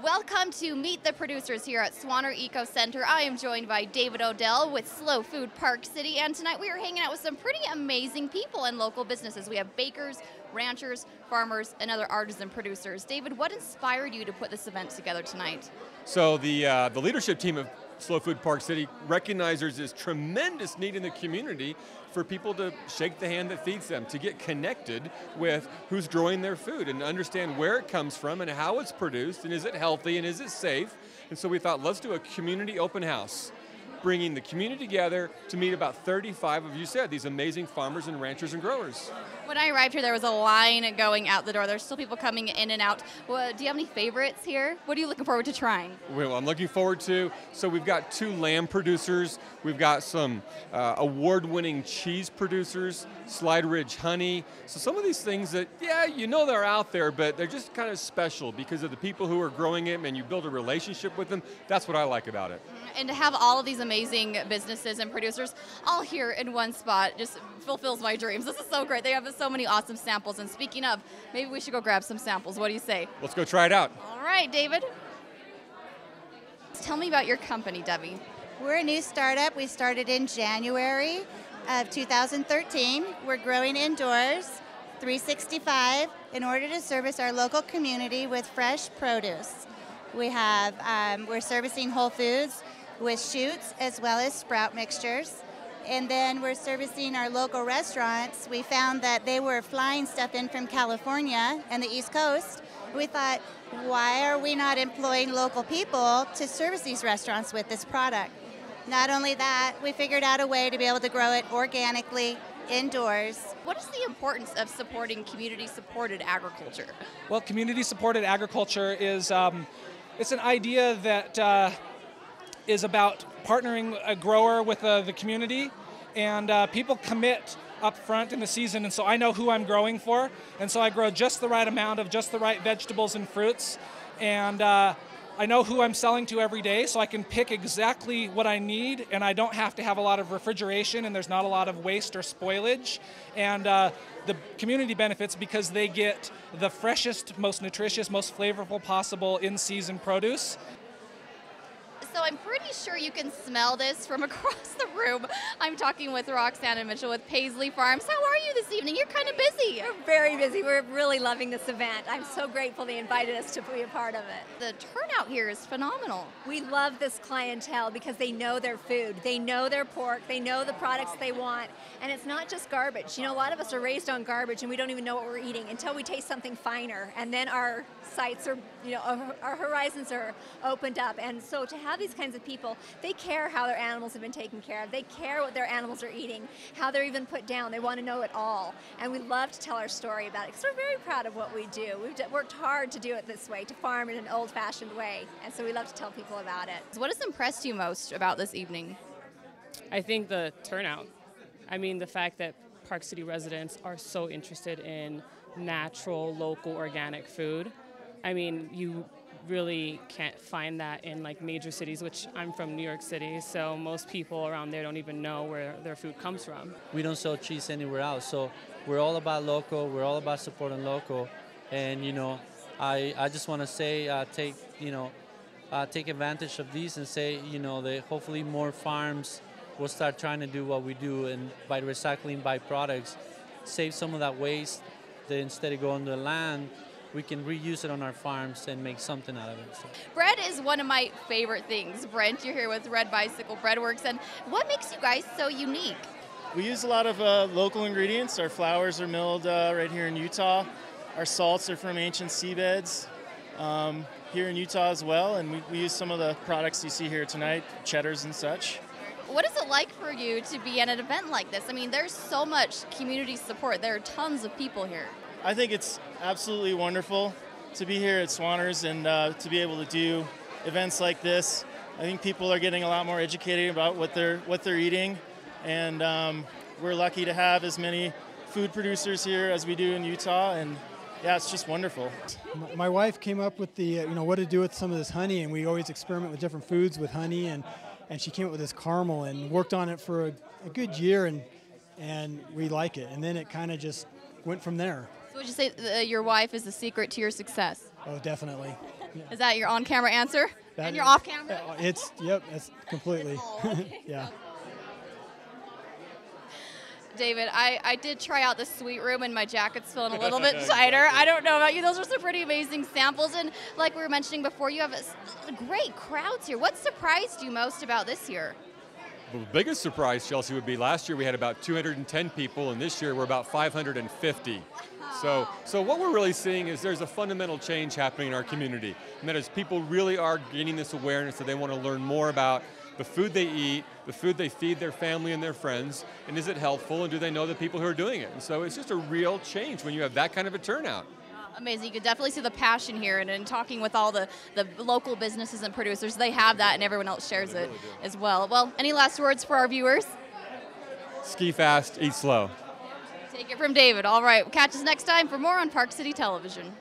Welcome to Meet the Producers here at Swaner EcoCenter. I am joined by David Odell with Slow Food Park City, and tonight we are hanging out with some pretty amazing people and local businesses. We have bakers, ranchers, farmers, and other artisan producers. David, what inspired you to put this event together tonight? So the leadership team of Slow Food Park City recognizes this tremendous need in the community for people to shake the hand that feeds them, to get connected with who's growing their food and understand where it comes from and how it's produced and is it healthy and is it safe. And so we thought, let's do a community open house, bringing the community together to meet about 35 of, you said, these amazing farmers and ranchers and growers. When I arrived here, there was a line going out the door. There's still people coming in and out. Well, do you have any favorites here? What are you looking forward to trying? Well, I'm looking forward to, so we've got 2 lamb producers. We've got some award-winning cheese producers, Slide Ridge honey. So some of these things that, yeah, you know they're out there, but they're just kind of special because of the people who are growing it, and you build a relationship with them. That's what I like about it. And to have all of these amazing businesses and producers all here in one spot just fulfills my dreams. This is so great. They have so many awesome samples. And speaking of, maybe we should go grab some samples. What do you say? Let's go try it out. All right, David. Tell me about your company, Debbie. We're a new startup. We started in January of 2013. We're growing indoors, 365, in order to service our local community with fresh produce. We're servicing Whole Foods with shoots as well as sprout mixtures. And then we're servicing our local restaurants. We found that they were flying stuff in from California and the East Coast. We thought, why are we not employing local people to service these restaurants with this product? Not only that, we figured out a way to be able to grow it organically indoors. What is the importance of supporting community-supported agriculture? Well, community-supported agriculture is it's an idea that is about partnering a grower with the community, and people commit up front in the season, and so I know who I'm growing for, and so I grow just the right amount of just the right vegetables and fruits, and I know who I'm selling to every day, so I can pick exactly what I need, and I don't have to have a lot of refrigeration, and there's not a lot of waste or spoilage, and the community benefits because they get the freshest, most nutritious, most flavorful possible in-season produce. So I'm pretty sure you can smell this from across the room. I'm talking with Roxanne and Mitchell with Paisley Farms. How are you this evening? You're kind of busy. We're very busy. We're really loving this event. I'm so grateful they invited us to be a part of it. The turnout here is phenomenal. We love this clientele because they know their food. They know their pork. They know the products they want. And it's not just garbage. You know, a lot of us are raised on garbage and we don't even know what we're eating until we taste something finer. And then our sights are, you know, our horizons are opened up. And so to have these kinds of people, they care how their animals have been taken care of. They care what their animals are eating, how they're even put down. They want to know it all. And we love to tell our story about it because we're very proud of what we do. We've worked hard to do it this way, to farm in an old-fashioned way. And so we love to tell people about it. What has impressed you most about this evening? I think the turnout. I mean, the fact that Park City residents are so interested in natural, local, organic food. I mean, you really can't find that in like major cities, which I'm from New York City, so most people around there don't even know where their food comes from. We don't sell cheese anywhere else, so we're all about local, we're all about supporting local, and you know, I just want to say take advantage of these and say, you know, that hopefully more farms will start trying to do what we do, and by recycling byproducts, save some of that waste that instead of going to the land, we can reuse it on our farms and make something out of it. So. Bread is one of my favorite things. Brent, you're here with Red Bicycle Breadworks, and what makes you guys so unique? We use a lot of local ingredients. Our flours are milled right here in Utah. Our salts are from ancient seabeds here in Utah as well, and we use some of the products you see here tonight, cheddars and such. What is it like for you to be at an event like this? I mean, there's so much community support. There are tons of people here. I think it's absolutely wonderful to be here at Swaner's and to be able to do events like this. I think people are getting a lot more educated about what they're eating, and we're lucky to have as many food producers here as we do in Utah, and yeah, it's just wonderful. My wife came up with the what to do with some of this honey, and we always experiment with different foods with honey, and she came up with this caramel and worked on it for a good year, and we like it, and then it kind of just went from there. So would you say your wife is the secret to your success? Oh, definitely. Is that your on-camera answer? That And your is- off-camera? Yep, that's completely. Yeah. David, I did try out the sweet room and my jacket's feeling a little bit tighter. I don't know about you. Those are some pretty amazing samples. And like we were mentioning before, you have great crowds here. What surprised you most about this year? The biggest surprise, Chelsea, would be last year we had about 210 people, and this year we're about 550. So what we're really seeing is there's a fundamental change happening in our community, and that is people really are gaining this awareness that they want to learn more about the food they eat, the food they feed their family and their friends, and is it helpful, and do they know the people who are doing it? And so it's just a real change when you have that kind of a turnout. Amazing. You could definitely see the passion here, and in talking with all the local businesses and producers, they have that, and everyone else shares it as well. Well, any last words for our viewers? Ski fast, eat slow. Take it from David. All right, catch us next time for more on Park City Television.